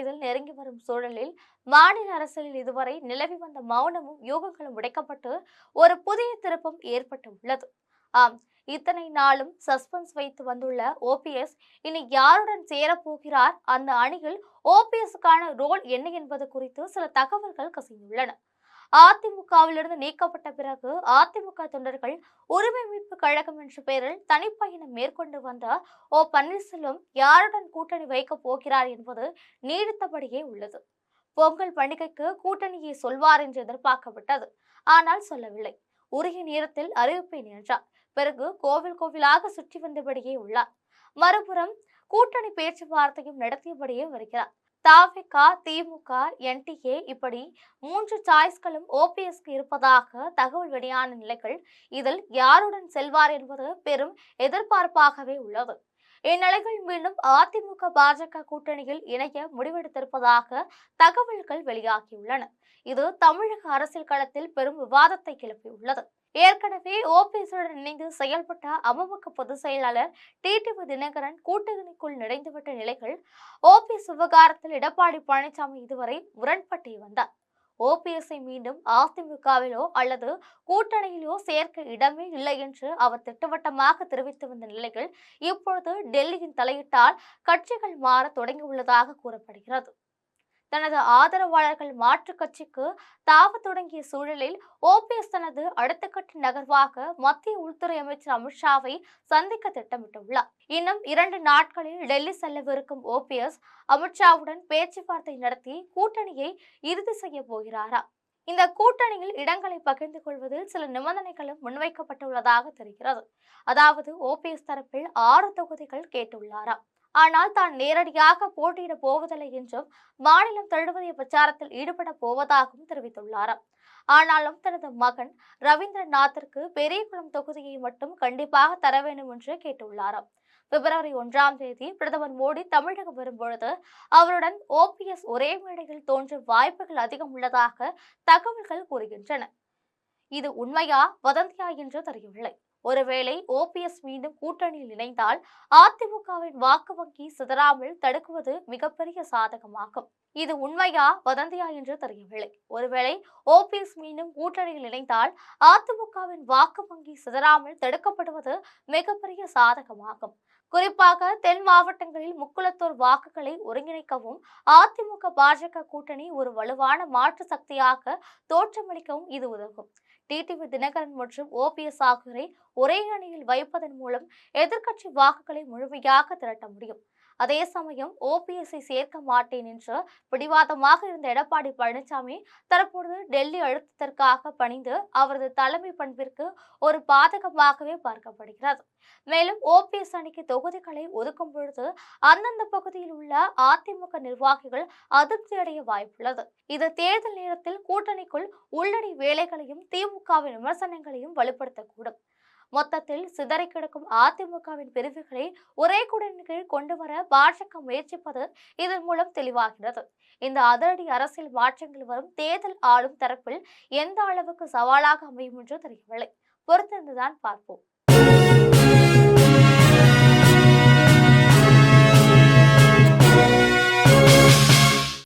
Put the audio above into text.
தேர்தல் நெருங்கி வரும் சூழலில் மாநில அரசியலில் இதுவரை நிலவி வந்த மௌனமும் யூகங்களும் உடைக்கப்பட்டு ஒரு புதிய திருப்பம் ஏற்பட்டு உள்ளது. ஆம், இத்தனை நாளும் சஸ்பென்ஸ் வைத்து வந்துள்ள ஓபிஎஸ் இனி யாருடன் சேரப்போகிறார், அந்த அணியில் ஓபிஎஸ்க்கான ரோல் என்ன என்பது குறித்து சில தகவல்கள் கசிந்துள்ளன. அதிமுகவிலிருந்து நீக்கப்பட்ட பிறகு அதிமுக தொண்டர்கள் உரிமை மீட்பு கழகம் என்ற பெயரில் தனிப்பயணம் மேற்கொண்டு வந்த பன்னீர்செல்வம் யாருடன் கூட்டணி வைக்கப் போகிறார் என்பது நீடித்தபடியே உள்ளது. பொங்கல் பண்டிகைக்கு கூட்டணியை சொல்வார் என்று எதிர்பார்க்கப்பட்டது. ஆனால் சொல்லவில்லை. உரிய நேரத்தில் அறிவிப்பேன் என்றார். பிறகு கோவில் கோவிலாக சுற்றி வந்தபடியே உள்ளார். மறுபுறம் கூட்டணி பேச்சுவார்த்தையும் நடத்தியபடியே வருகிறார். தவிக, திமுக, என்டிஏ இப்படி 3 சாய்ஸ்களும் ஓபிஎஸ்க்கு இருப்பதாக தகவல் வெளியான நிலைகள். இதில் யாருடன் செல்வார் என்பது பெரும் எதிர்பார்ப்பாகவே உள்ளது. இந்நிலையில் மீண்டும் அதிமுக பாஜக கூட்டணியில் இணைய முடிவெடுத்திருப்பதாக தகவல்கள் வெளியாகியுள்ளன. இது தமிழக அரசியல் களத்தில் பெரும் விவாதத்தை கிளப்பியுள்ளது. ஏற்கனவே ஓபிஎஸ்ஸுடன் இணைந்து செயல்பட்ட அமமுக பொதுச் செயலாளர் டிடிவி தினகரன் கூட்டணிக்குள் நுழைந்துவிட்ட நிலைகள். ஓபிஎஸ் விவகாரத்தில் எடப்பாடி பழனிசாமி இதுவரை முரண்பட்டே வந்தார். ஓபிஎஸ்ஐ மீண்டும் அதிமுகவிலோ அல்லது கூட்டணியிலோ சேர்க்க இடமே இல்லை என்று அவர் திட்டவட்டமாக தெரிவித்து வந்த நிலையில் இப்பொழுது டெல்லியின் தலையிட்டால் கட்சிகள் மாற தொடங்கியுள்ளதாக கூறப்படுகிறது. தனது ஆதரவாளர்கள் மாற்றுக் கட்சிக்கு தாவ தொடங்கிய சூழலில் ஓபிஎஸ் தனது அடுத்த கட்ட நகர்வாக மத்திய உள்துறை அமைச்சர் அமித்ஷாவை சந்திக்க திட்டமிட்டுள்ளார். இன்னும் 2 நாட்களில் டெல்லி செல்லவிருக்கும் ஓபிஎஸ் அமித்ஷாவுடன் பேச்சுவார்த்தை நடத்தி கூட்டணியை இறுதி செய்ய போகிறாரா? இந்த கூட்டணியில் இடங்களை பகிர்ந்து கொள்வதில் சில நிபந்தனைகளும் முன்வைக்கப்பட்டுள்ளதாக தெரிகிறது. அதாவது ஓபிஎஸ் தரப்பில் 6 தொகுதிகள் கேட்டுள்ளாரா? ஆனால் தான் நேரடியாக போட்டியிட போவதில்லை என்றும் மாநிலம் தழுவிய பிரச்சாரத்தில் ஈடுபட போவதாகவும் தெரிவித்துள்ளாராம். ஆனாலும் தனது மகன் ரவீந்திரநாத்திற்கு பெரியகுளம் தொகுதியை மட்டும் கண்டிப்பாக தர வேண்டும் என்று கேட்டுள்ளாராம். பிப்ரவரி 1ஆம் தேதி பிரதமர் மோடி தமிழகம் வரும்பொழுது அவருடன் ஓபிஎஸ் ஒரே மேடையில் தோன்ற வாய்ப்புகள் அதிகம் உள்ளதாக தகவல்கள் கூறுகின்றன. இது உண்மையா வதந்தியா என்று தெரியவில்லை. ஒருவேளை ஓபிஎஸ் மீண்டும் கூட்டணியில் இணைந்தால் அதிமுகவின் வாக்கு வங்கி சிதறாமல் தடுக்குவது மிகப்பெரிய சாதகமாகும். இது உண்மையா வதந்தியா என்று தெரியவில்லை. ஒருவேளை ஓபிஎஸ் மீண்டும் கூட்டணியில் இணைந்தால் அதிமுகவின் வாக்கு வங்கி சிதறாமல் தடுக்கப்படுவது மிகப்பெரிய சாதகமாகும். குறிப்பாக தென் மாவட்டங்களில் முக்குளத்தூர் வாக்குகளை ஒருங்கிணைக்கவும் அதிமுக பாஜக கூட்டணி ஒரு வலுவான மாற்று சக்தியாக தோற்றமளிக்கவும் இது உதவும். டிடிவி தினகரன் மற்றும் ஓபிஎஸ் ஆகியோரை ஒரே அணியில் வைப்பதன் மூலம் எதிர்க்கட்சி வாக்குகளை முழுமையாக திரட்ட முடியும். அதே சமயம் ஓபிஎஸ்ஐ சேர்க்க மாட்டேன் என்று பிடிவாதமாக இருந்த எடப்பாடி பழனிசாமி தற்பொழுது டெல்லி அழுத்தத்திற்காக பணிந்து அவரது தலைமை பண்பிற்கு ஒரு பாதகமாகவே பார்க்கப்படுகிறது. மேலும் ஓபிஎஸ் அணிக்கு தொகுதிகளை ஒதுக்கும் பொழுது அந்தந்த பகுதியில் உள்ள அதிமுக நிர்வாகிகள் அதிருப்தி அடைய வாய்ப்புள்ளது. இது தேர்தல் நேரத்தில் கூட்டணிக்குள் உள்ளடி வேலைகளையும் திமுகவின் விமர்சனங்களையும் வலுப்படுத்தக்கூடும். மொத்தத்தில் சிதறி கிடக்கும் அதிமுகவின் பிரிவுகளை ஒரே குடையின் கீழ் கொண்டு வர பாஜக முயற்சிப்பது இதன் மூலம் தெளிவாகிறது. இந்த அதிரடி அரசியல் மாற்றங்கள் வரும் தேர்தல் ஆளும் தரப்பில் எந்த அளவுக்கு சவாலாக அமையும் என்று தெரியவில்லை. பொறுத்திருந்துதான் பார்ப்போம்.